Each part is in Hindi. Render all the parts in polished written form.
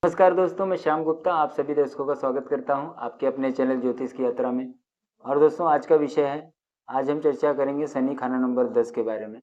नमस्कार दोस्तों, मैं श्याम गुप्ता आप सभी दर्शकों का स्वागत करता हूं आपके अपने चैनल ज्योतिष की यात्रा में। और दोस्तों, आज का विषय है, आज हम चर्चा करेंगे शनि खाना नंबर 10 के बारे में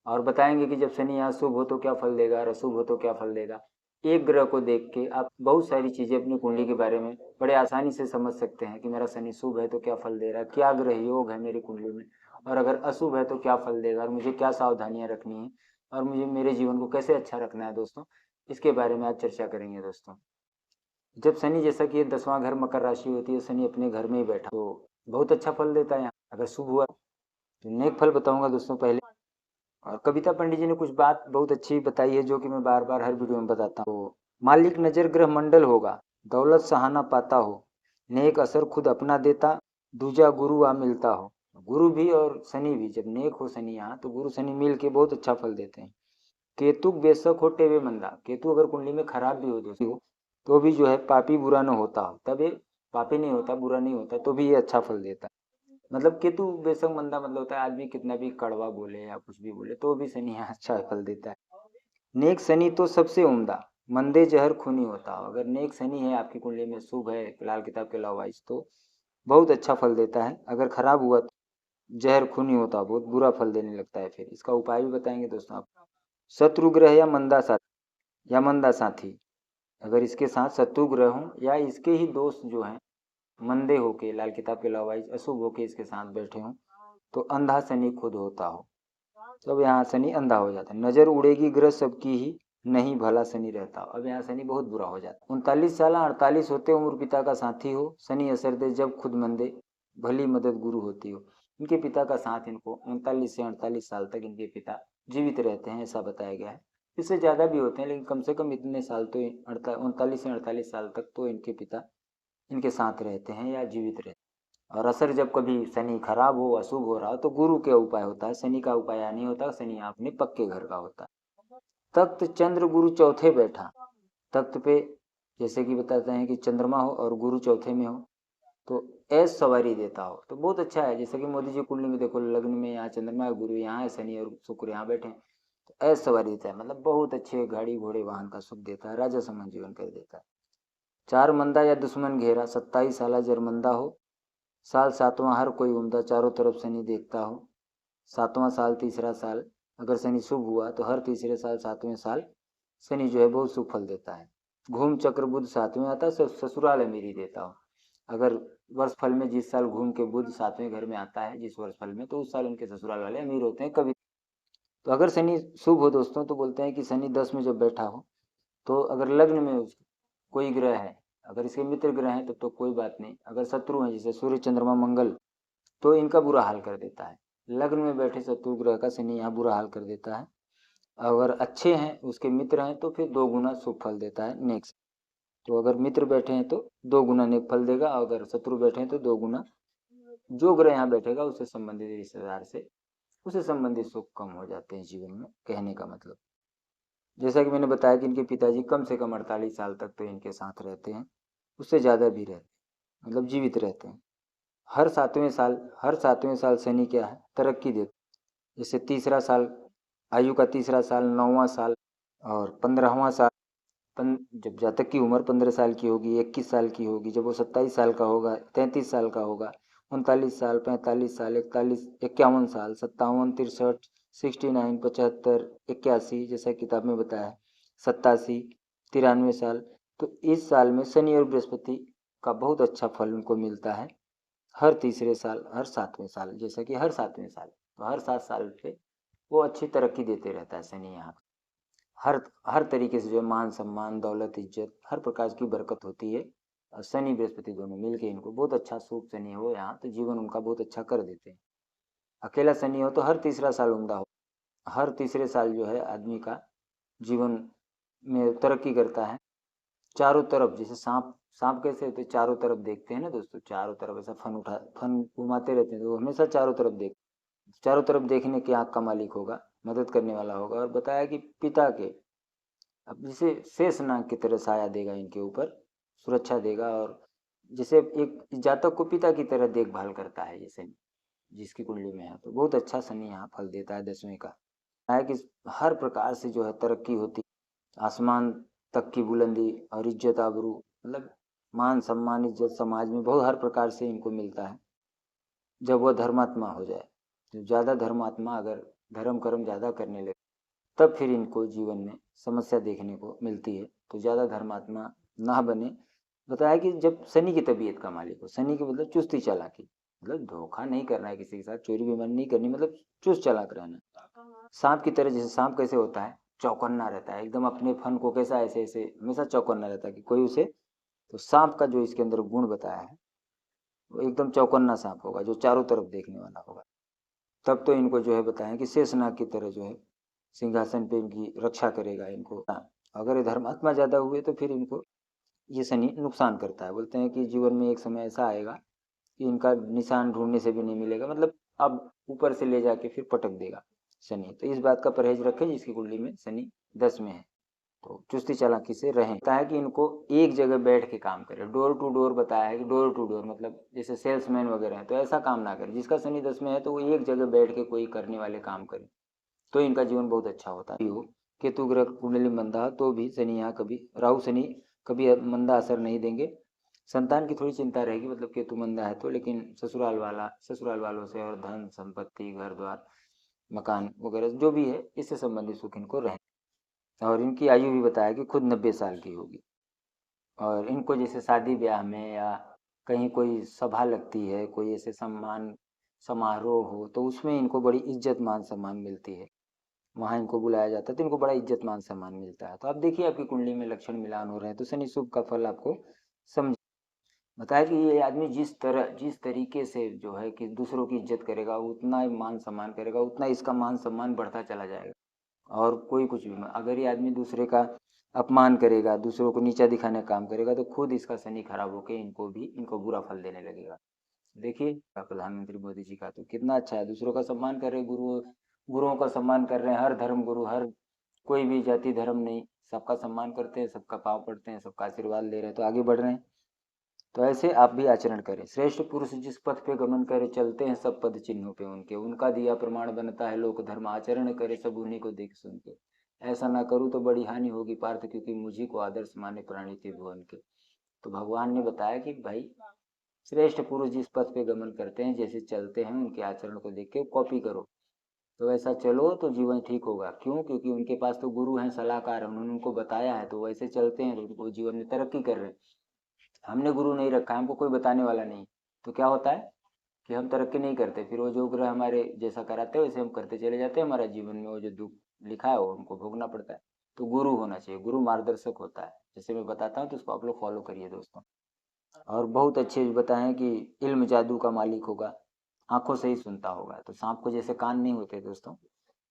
और बताएंगे कि जब शनि यहाँ शुभ हो तो क्या फल देगा और अशुभ हो तो क्या फल देगा। एक ग्रह को देख के आप बहुत सारी चीज़ें अपनी कुंडली के बारे में बड़े आसानी से समझ सकते हैं कि मेरा शनि शुभ है तो क्या फल दे रहा है, क्या ग्रह योग है मेरी कुंडली में, और अगर अशुभ है तो क्या फल देगा और मुझे क्या सावधानियाँ रखनी है और मुझे मेरे जीवन को कैसे अच्छा रखना है। दोस्तों, इसके बारे में आज चर्चा करेंगे। दोस्तों, जब शनि, जैसा कि ये 10वां घर मकर राशि होती है, शनि अपने घर में ही बैठा तो बहुत अच्छा फल देता है। यहाँ अगर शुभ हुआ तो नेक फल बताऊंगा दोस्तों पहले। और कविता पंडित जी ने कुछ बात बहुत अच्छी बताई है जो कि मैं बार बार हर वीडियो में बताता हूँ। तो मालिक नजर ग्रह मंडल होगा, दौलत सहाना पाता हो, नेक असर खुद अपना देता, दूजा गुरु आ मिलता हो। गुरु भी और शनि भी, जब नेक हो शनि यहाँ तो गुरु शनि मिल के बहुत अच्छा फल देते हैं। केतु बेशक हो टेवे मंदा, केतु अगर कुंडली में खराब भी हो दोस्तों तो भी जो है पापी बुरा न होता हो, तब ये पापी नहीं होता, बुरा नहीं होता, तो भी ये अच्छा फल देता है। मतलब केतु बेशक मंदा मतलब होता है आदमी कितना भी कड़वा बोले या कुछ भी बोले तो भी शनि यहाँ अच्छा फल देता है। नेक शनि तो सबसे उम्दा, मंदे जहर खूनी होता हो। अगर नेक शनि है आपकी कुंडली में, शुभ है, लाल किताब के लवाइज, तो बहुत अच्छा फल देता है। अगर खराब हुआ तो जहर खूनी होता, बहुत बुरा फल देने लगता है। फिर इसका उपाय भी बताएंगे दोस्तों आप। शत्रु ग्रह या मंदा साथी, अगर इसके साथ शत्रु ग्रह हों या इसके ही दोस्त जो हैं मंदे होके, लाल किताब के लवाइज अशुभ होके इसके साथ बैठे हों, तो अंधा शनि खुद होता हो, तब यहाँ शनि अंधा हो जाता है। नजर उड़ेगी ग्रह सबकी ही, नहीं भला शनि रहता हो। अब यहाँ शनि बहुत बुरा हो जाता है। 39 साल 48 होते उम्र पिता का साथी हो, शनि असर दे जब खुद मंदे, भली मदद गुरु होती हो। इनके पिता का साथ इनको 39 से 48 साल तक इनके पिता जीवित रहते हैं, ऐसा बताया गया है। इससे ज़्यादा भी होते हैं लेकिन कम से कम इतने साल तो 39 से 48 साल तक तो इनके पिता इनके साथ रहते हैं या जीवित रहते हैं। और असर जब कभी शनि खराब हो, अशुभ हो रहा हो, तो गुरु के उपाय होता है। शनि का उपाय नहीं होता, शनि अपने पक्के घर का होता है। तख्त चंद्र गुरु चौथे बैठा, तख्त पे जैसे कि बताते हैं कि चंद्रमा हो और गुरु चौथे में हो तो ऐश सवारी देता हो, तो बहुत अच्छा है। जैसे कि मोदी जी कुंडली में देखो, लग्न में यहाँ चंद्रमा है, गुरु यहाँ है, शनि और शुक्र यहाँ बैठे हैं, तो ऐश सवारी देता है, मतलब बहुत अच्छे गाड़ी घोड़े वाहन का सुख देता है, राजा समान जीवन कर देता है। चार मंदा या दुश्मन घेरा, 27 साल जरमंदा हो, साल सातवां हर कोई उम्दा, चारों तरफ शनि देखता हो। सातवां साल तीसरा साल, अगर शनि शुभ हुआ तो हर तीसरे साल सातवें साल शनि जो है बहुत शुभ फल देता है। घूम चक्र बुध सातवें आता है, ससुराल अमीरी देता हो। अगर वर्ष फल में जिस साल घूम के बुध सातवें घर में आता है जिस वर्ष फल में, तो उस साल उनके ससुराल वाले अमीर होते हैं कभी। तो अगर शनि शुभ हो दोस्तों तो बोलते हैं कि शनि 10 में जब बैठा हो, तो अगर लग्न में कोई ग्रह है, अगर इसके मित्र ग्रह हैं तब तो कोई बात नहीं, अगर शत्रु हैं जैसे सूर्य चंद्रमा मंगल, तो इनका बुरा हाल कर देता है। लग्न में बैठे शत्रु ग्रह का शनि यहाँ बुरा हाल कर देता है। अगर अच्छे हैं, उसके मित्र हैं, तो फिर 2 गुना शुभ फल देता है नेक्स्ट। तो अगर मित्र बैठे हैं तो 2 गुना नेक फल देगा, अगर शत्रु बैठे हैं तो 2 गुना, जो ग्रह यहाँ बैठेगा उससे संबंधित रिश्तेदार से उससे संबंधित सुख कम हो जाते हैं जीवन में, कहने का मतलब। जैसा कि मैंने बताया कि इनके पिताजी कम से कम 48 साल तक तो इनके साथ रहते हैं, उससे ज़्यादा भी रहते हैं, मतलब जीवित रहते हैं। हर सातवें साल शनि क्या है, तरक्की देता है। जैसे तीसरा साल, आयु का तीसरा साल, 9वां साल और 15वां साल, जब जातक की उम्र 15 साल की होगी, 21 साल की होगी, जब वो 27 साल का होगा, 33 साल का होगा, 39 साल, 45 साल, 41, 51 साल, 57, 63, 69, 75, 81, जैसा किताब में बताया है, 87, 93 साल, तो इस साल में शनि और बृहस्पति का बहुत अच्छा फल उनको मिलता है। हर तीसरे साल, हर सातवें साल, जैसा कि हर सातवें साल, तो हर 7 साल पे वो अच्छी तरक्की देते रहता है शनि यहाँ। हर हर तरीके से जो है मान सम्मान, दौलत, इज्जत, हर प्रकार की बरकत होती है। और शनि बृहस्पति दोनों मिलके इनको बहुत अच्छा, शुभ शनि हो यहाँ तो जीवन उनका बहुत अच्छा कर देते हैं। अकेला शनि हो तो हर तीसरा साल उम्दा हो, हर तीसरे साल जो है आदमी का जीवन में तरक्की करता है। चारों तरफ जैसे सांप, सांप कैसे होते हैं, चारों तरफ देखते हैं ना दोस्तों, चारों तरफ ऐसा फन घुमाते रहते हैं, तो वो हमेशा चारों तरफ चारों तरफ देखने की आँख का मालिक होगा, मदद करने वाला होगा। और बताया कि पिता के, अब जैसे शेष नाग की तरह साया देगा इनके ऊपर, सुरक्षा देगा, और जैसे एक जातक को पिता की तरह देखभाल करता है जैसे जिसकी कुंडली में है, तो बहुत अच्छा शनि यहाँ फल देता है 10वें का। है कि हर प्रकार से जो है तरक्की होती, आसमान तक की बुलंदी और इज्जत आबरू, मतलब मान सम्मान इज्जत समाज में बहुत हर प्रकार से इनको मिलता है जब वह धर्मात्मा हो जाए। तो ज़्यादा धर्मात्मा अगर धर्म कर्म ज़्यादा करने लगे तब फिर इनको जीवन में समस्या देखने को मिलती है। तो ज़्यादा धर्मात्मा ना बने। बताया कि जब शनि की तबीयत का मालिक हो, शनि की मतलब चुस्ती चालाकी, मतलब धोखा नहीं करना है किसी के साथ, चोरी बेईमानी नहीं करनी, मतलब चुस्त चालाक रहना। सांप की तरह, जैसे सांप कैसे होता है, चौकन्ना रहता है एकदम, अपने फन को कैसा ऐसे ऐसे हमेशा चौकन्ना रहता है कि कोई उसे, तो सांप का जो इसके अंदर गुण बताया है वो एकदम चौकन्ना सांप होगा जो चारों तरफ देखने वाला होगा। तब तो इनको जो है बताएं कि शेषनाग की तरह जो है सिंहासन पे इनकी रक्षा करेगा इनको। हाँ, अगर ये धर्मात्मा ज़्यादा हुए तो फिर इनको ये शनि नुकसान करता है। बोलते हैं कि जीवन में एक समय ऐसा आएगा कि इनका निशान ढूंढने से भी नहीं मिलेगा, मतलब अब ऊपर से ले जाके फिर पटक देगा शनि। तो इस बात का परहेज रखें जिसकी कुंडली में शनि 10 में है, तो चुस्ती चालाकी से रहें। बताया है कि इनको एक जगह बैठ के काम करें, डोर टू डोर बताया है कि डोर टू डोर मतलब जैसे सेल्समैन वगैरह हैं, तो ऐसा काम ना करें। जिसका शनि 10 में है तो वो एक जगह बैठ के कोई करने वाले काम करें तो इनका जीवन बहुत अच्छा होता है। हो केतु ग्रह कुंडली मंदा तो भी शनि यहाँ कभी, राहु शनि कभी मंदा असर नहीं देंगे। संतान की थोड़ी चिंता रहेगी, मतलब केतु मंदा है तो, लेकिन ससुराल वालों से और धन संपत्ति घर द्वार मकान वगैरह जो भी है इससे संबंधित सुख इनको रहे। और इनकी आयु भी बताया कि खुद 90 साल की होगी। और इनको जैसे शादी ब्याह में या कहीं कोई सभा लगती है, कोई ऐसे सम्मान समारोह हो तो उसमें इनको बड़ी इज्जत मान सम्मान मिलती है, वहाँ इनको बुलाया जाता है तो इनको बड़ा इज्जत मान सम्मान मिलता है। तो आप देखिए आपकी कुंडली में लक्षण मिलान हो रहे हैं तो शनि शुभ का फल आपको समझ। बताया कि ये आदमी जिस तरीके से जो है कि दूसरों की इज्जत करेगा, उतना ही मान सम्मान करेगा, उतना इसका मान सम्मान बढ़ता चला जाएगा। और कोई कुछ भी अगर ये आदमी दूसरे का अपमान करेगा, दूसरों को नीचा दिखाने का काम करेगा तो खुद इसका शनि खराब होकर इनको बुरा फल देने लगेगा। देखिए प्रधानमंत्री मोदी जी का तो कितना अच्छा है, दूसरों का सम्मान कर रहे, गुरुओं का सम्मान कर रहे हैं, हर धर्म गुरु, हर कोई भी जाति धर्म नहीं, सबका सम्मान करते हैं, सबका पाँव पड़ते हैं, सबका आशीर्वाद ले रहे हैं तो आगे बढ़ रहे हैं। तो ऐसे आप भी आचरण करें। श्रेष्ठ पुरुष जिस पथ पे गमन करे चलते हैं सब पद चिन्हों पे उनके, उनका दिया प्रमाण बनता है लोक धर्म, आचरण करे सब उन्हीं को देख सुन के। ऐसा ना करूँ तो बड़ी हानि होगी पार्थ, क्योंकि मुझी को आदर्श माने प्राणी थे भुवन के। तो भगवान ने बताया कि भाई श्रेष्ठ पुरुष जिस पथ पे गमन करते हैं, जैसे चलते हैं, उनके आचरण को देख के कॉपी करो, तो ऐसा चलो तो जीवन ठीक होगा। क्यों? क्योंकि उनके पास तो गुरु हैं, सलाहकार हैं, उन्होंने उनको बताया है, तो वैसे चलते हैं तो वो जीवन में तरक्की कर रहे हैं। हमने गुरु नहीं रखा, हमको कोई बताने वाला नहीं, तो क्या होता है कि हम तरक्की नहीं करते, फिर वो जो ग्रह हमारे जैसा कराते हैं वैसे हम करते चले जाते हैं, हमारा जीवन में वो जो दुख लिखा है वो हमको भोगना पड़ता है। तो गुरु होना चाहिए, गुरु मार्गदर्शक होता है, जैसे मैं बताता हूँ तो उसको आप लोग फॉलो करिए दोस्तों। और बहुत अच्छे बताएं कि इल्म जादू का मालिक होगा, आंखों से ही सुनता होगा। तो सांप को जैसे कान नहीं होते दोस्तों,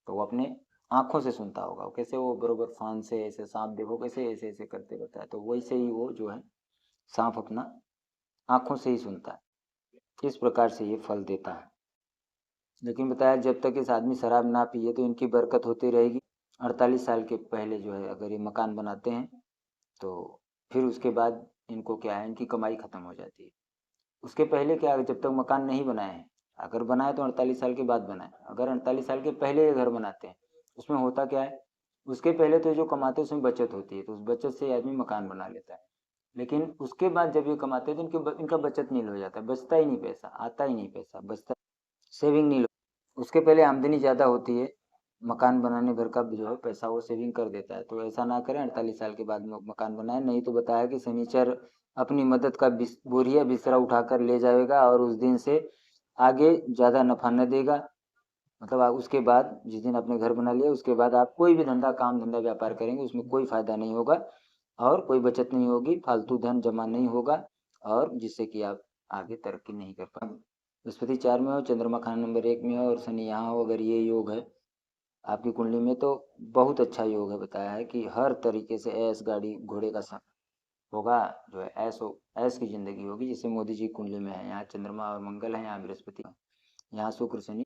तो वो अपने आंखों से सुनता होगा। वो कैसे, वो बरोबर फान से ऐसे सांप देखो कैसे ऐसे ऐसे करते रहता है, तो वैसे ही वो जो है सांप अपना आंखों से ही सुनता है। इस प्रकार से ये फल देता है। लेकिन बताया जब तक इस आदमी शराब ना पिए तो इनकी बरकत होती रहेगी। 48 साल के पहले जो है अगर ये मकान बनाते हैं तो फिर उसके बाद इनको क्या है, इनकी कमाई खत्म हो जाती है। उसके पहले क्या है, जब तक मकान नहीं बनाए हैं, अगर बनाए तो 48 साल के बाद बनाए। अगर 48 साल के पहले ये घर बनाते हैं, उसमें होता क्या है, उसके पहले तो जो कमाते हैं उसमें बचत होती है, तो उस बचत से आदमी मकान बना लेता है। लेकिन उसके बाद जब ये कमाते हैं तो इनका बचत नील हो जाता है, बचता ही नहीं पैसा, आता ही नहीं पैसा, बचता सेविंग नील। उसके पहले आमदनी ज़्यादा होती है, मकान बनाने भर का जो है पैसा वो सेविंग कर देता है। तो ऐसा ना करें, 48 साल के बाद मकान बनाए, नहीं तो बताया कि शनिचर अपनी मदद का बोरिया बिस्तरा उठाकर ले जाएगा और उस दिन से आगे ज़्यादा नफा न देगा। मतलब आप उसके बाद जिस दिन आपने घर बना लिया उसके बाद आप कोई भी धंधा काम धंधा व्यापार करेंगे उसमें कोई फायदा नहीं होगा और कोई बचत नहीं होगी, फालतू धन जमा नहीं होगा, और जिससे कि आप आगे तरक्की नहीं कर पाएंगे। बृहस्पति 4 में हो, चंद्रमा खाना नंबर 1 में हो और शनि यहाँ हो, अगर ये योग है आपकी कुंडली में तो बहुत अच्छा योग है। बताया है कि हर तरीके से ऐश गाड़ी घोड़े का संग होगा, जो है ऐश की जिंदगी होगी। जिससे मोदी जी कुंडली में है, यहाँ चंद्रमा और मंगल है, यहाँ बृहस्पति, यहाँ शुक्र शनि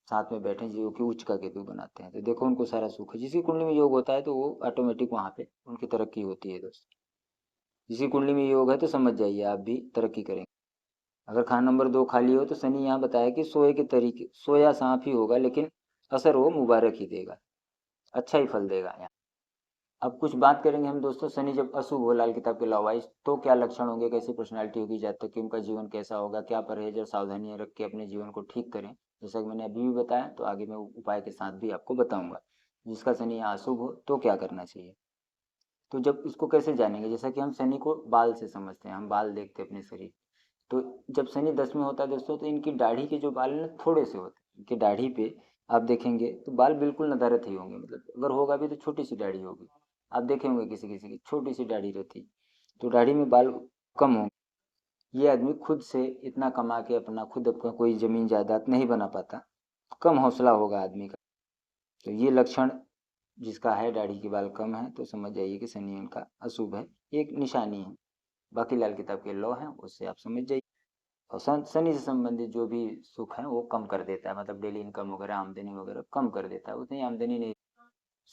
साथ में बैठे जो कि उच्च का केतु बनाते हैं। तो देखो उनको सारा सुख है। जिसकी कुंडली में योग होता है तो वो ऑटोमेटिक वहाँ पे उनकी तरक्की होती है दोस्त। जिसकी कुंडली में योग है तो समझ जाइए आप भी तरक्की करेंगे। अगर खाना नंबर 2 खाली हो तो शनि यहाँ बताया कि सोए के तरीके, सोया सांप ही होगा लेकिन असर वो मुबारक ही देगा, अच्छा ही फल देगा। यहाँ अब कुछ बात करेंगे हम दोस्तों, शनि जब अशुभ हो लाल किताब के लॉ वाइज तो क्या लक्षण होंगे, कैसी पर्सनालिटी होगी, जातक की उनका जीवन कैसा होगा, क्या परहेज और सावधानियां रख के अपने जीवन को ठीक करें। जैसा कि मैंने अभी भी बताया, तो आगे मैं उपाय के साथ भी आपको बताऊंगा। जिसका शनि यहाँ अशुभ हो तो क्या करना चाहिए। तो जब इसको कैसे जानेंगे, जैसा कि हम शनि को बाल से समझते हैं, हम बाल देखते हैं अपने शरीर। तो जब शनि 10 में होता है दोस्तों, तो इनकी दाढ़ी के जो बाल है ना थोड़े से होते हैं, इनकी दाढ़ी पे आप देखेंगे तो बाल बिल्कुल नदारत ही होंगे, मतलब अगर होगा भी तो छोटी सी दाढ़ी होगी। आप देखे होंगे किसी किसी की छोटी सी दाढ़ी रहती, तो दाढ़ी में बाल कम होंगे। ये आदमी खुद से इतना कमा के अपना खुद अपना कोई जमीन जायदाद नहीं बना पाता, कम हौसला होगा आदमी का। तो ये लक्षण जिसका है दाढ़ी के बाल कम है, तो समझ जाइए कि शनि उनका अशुभ है, एक निशानी है। बाकी लाल किताब के लॉ हैं उससे आप समझ जाइए। और शनि से संबंधित जो भी सुख है वो कम कर देता है, मतलब डेली इनकम वगैरह आमदनी वगैरह कम कर देता है, उतनी आमदनी नहीं।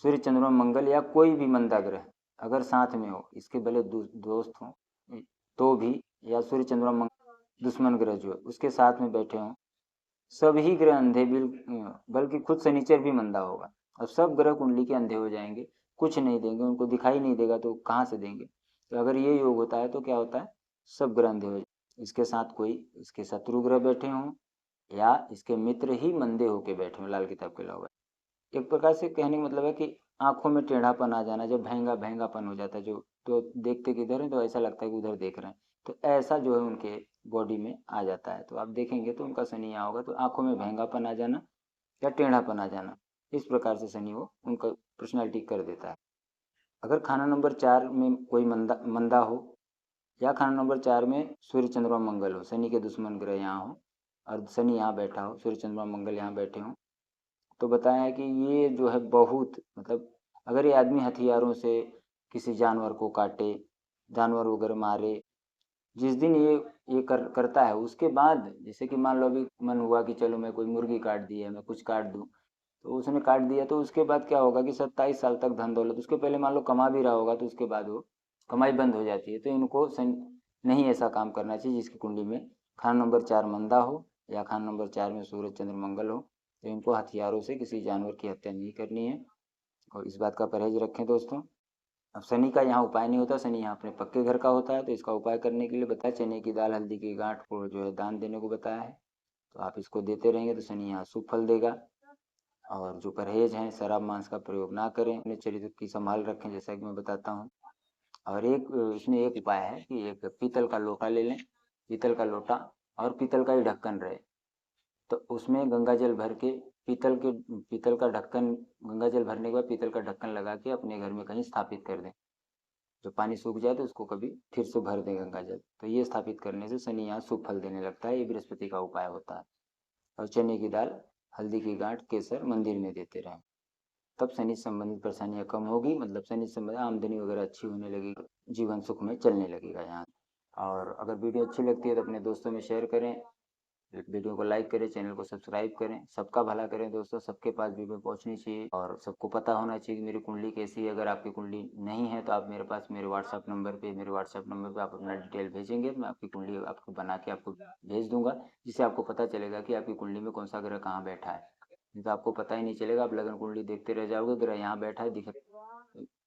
सूर्य चंद्रमा मंगल या कोई भी मंदा ग्रह अगर साथ में हो, इसके भले दोस्त हों तो भी, या सूर्य चंद्रमा मंगल दुश्मन ग्रह जो है उसके साथ में बैठे हों, सभी ग्रह अंधे बल्कि खुद शनिचर भी मंदा होगा। अब सब ग्रह कुंडली के अंधे हो जाएंगे, कुछ नहीं देंगे, उनको दिखाई नहीं देगा तो कहाँ से देंगे। तो अगर ये योग होता है तो क्या होता है, सब ग्रह अंधे हो जाए। इसके साथ कोई इसके शत्रु ग्रह बैठे हों या इसके मित्र ही मंदे होके बैठे हों, लाल किताब के अलावा एक प्रकार से कहने का मतलब है कि आंखों में टेढ़ापन आ जाना, जब भैंगा भैंगापन हो जाता है, जो तो देखते किधर है तो ऐसा लगता है कि उधर देख रहे हैं, तो ऐसा जो है उनके बॉडी में आ जाता है। तो आप देखेंगे तो उनका शनि यहाँ होगा तो आंखों में भैंगापन आ जाना या टेढ़ापन आ जाना, इस प्रकार से शनि वो उनका पर्सनैलिटी कर देता है। अगर खाना नंबर 4 में कोई मंदा मंदा हो, या खाना नंबर 4 में सूर्य चंद्रमा मंगल हो, शनि के दुश्मन ग्रह यहाँ हो और शनि यहाँ बैठा हो, सूर्य चंद्रमा मंगल यहाँ बैठे हों, तो बताया कि ये जो है बहुत, मतलब अगर ये आदमी हथियारों से किसी जानवर को काटे, जानवर वगैरह मारे, जिस दिन ये करता है उसके बाद, जैसे कि मान लो अभी मन हुआ कि चलो मैं कोई मुर्गी काट दी है, मैं कुछ काट दूं, तो उसने काट दिया तो उसके बाद क्या होगा कि 27 साल तक धन दौलत, उसके पहले मान लो कमा भी रहा होगा तो उसके बाद वो कमाई बंद हो जाती है। तो इनको नहीं ऐसा काम करना चाहिए जिसकी कुंडली में खाना नंबर 4 मंदा हो या खाना नंबर 4 में सूरज चंद्र मंगल हो। तो इनको हथियारों से किसी जानवर की हत्या नहीं करनी है, और इस बात का परहेज रखें दोस्तों। अब शनि का यहाँ उपाय नहीं होता, शनि यहाँ अपने पक्के घर का होता है, तो इसका उपाय करने के लिए बताया चने की दाल हल्दी की गांठ को जो है दान देने को बताया है। तो आप इसको देते रहेंगे तो शनि यहाँ शुभ फल देगा। और जो परहेज हैं, शराब मांस का प्रयोग ना करें, अपने चरित्र की संभाल रखें जैसा कि मैं बताता हूँ। और एक इसमें एक उपाय है कि एक पीतल का लोटा ले लें, पीतल का लोटा और पीतल का ही ढक्कन रहे, तो उसमें गंगा जल भर के पीतल का ढक्कन, गंगा जल भरने के बाद पीतल का ढक्कन लगा के अपने घर में कहीं स्थापित कर दें। जब पानी सूख जाए तो उसको कभी फिर से भर दें गंगा जल, तो ये स्थापित करने से शनि यहाँ शुभ फल देने लगता है, ये बृहस्पति का उपाय होता है। और चने की दाल हल्दी की गांठ केसर मंदिर में देते रहें, तब शनि से संबंधित परेशानियां कम होगी, मतलब शनि से संबंधित आमदनी वगैरह अच्छी होने लगेगी, जीवन सुख में चलने लगेगा यहाँ। और अगर वीडियो अच्छी लगती है तो अपने दोस्तों में शेयर करें, वीडियो को लाइक करें, चैनल को सब्सक्राइब करें, सबका भला करें दोस्तों, सबके पास वीडियो पहुंचनी चाहिए और सबको पता होना चाहिए कि मेरी कुंडली कैसी है। अगर आपकी कुंडली नहीं है तो आप मेरे पास मेरे व्हाट्सएप नंबर पे आप अपना डिटेल भेजेंगे तो मैं आपकी कुंडली आपको बना के आपको भेज दूंगा, जिससे आपको पता चलेगा कि आपकी कुंडली में कौन सा ग्रह कहाँ बैठा है। नहीं तो आपको पता ही नहीं चलेगा, आप लगन कुंडली देखते रह जाओगे, ग्रह यहाँ बैठा है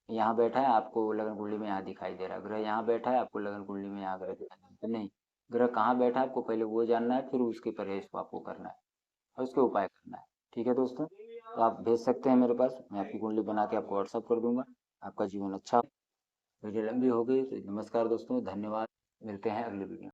यहाँ बैठा है, आपको लगन कुंडली में यहाँ दिखाई दे रहा है, ग्रह यहाँ बैठा है, आपको लगन कुंडली में यहाँ ग्रह दिखाई दे रहा है। नहीं, ग्रह कहाँ बैठा है आपको पहले वो जानना है, फिर उसके परहेज को आपको करना है और उसके उपाय करना है। ठीक है दोस्तों, तो आप भेज सकते हैं मेरे पास, मैं आपकी कुंडली बना के आपको व्हाट्सअप कर दूंगा। आपका जीवन अच्छा। वीडियो लंबी हो गई तो नमस्कार दोस्तों, धन्यवाद, मिलते हैं अगली वीडियो।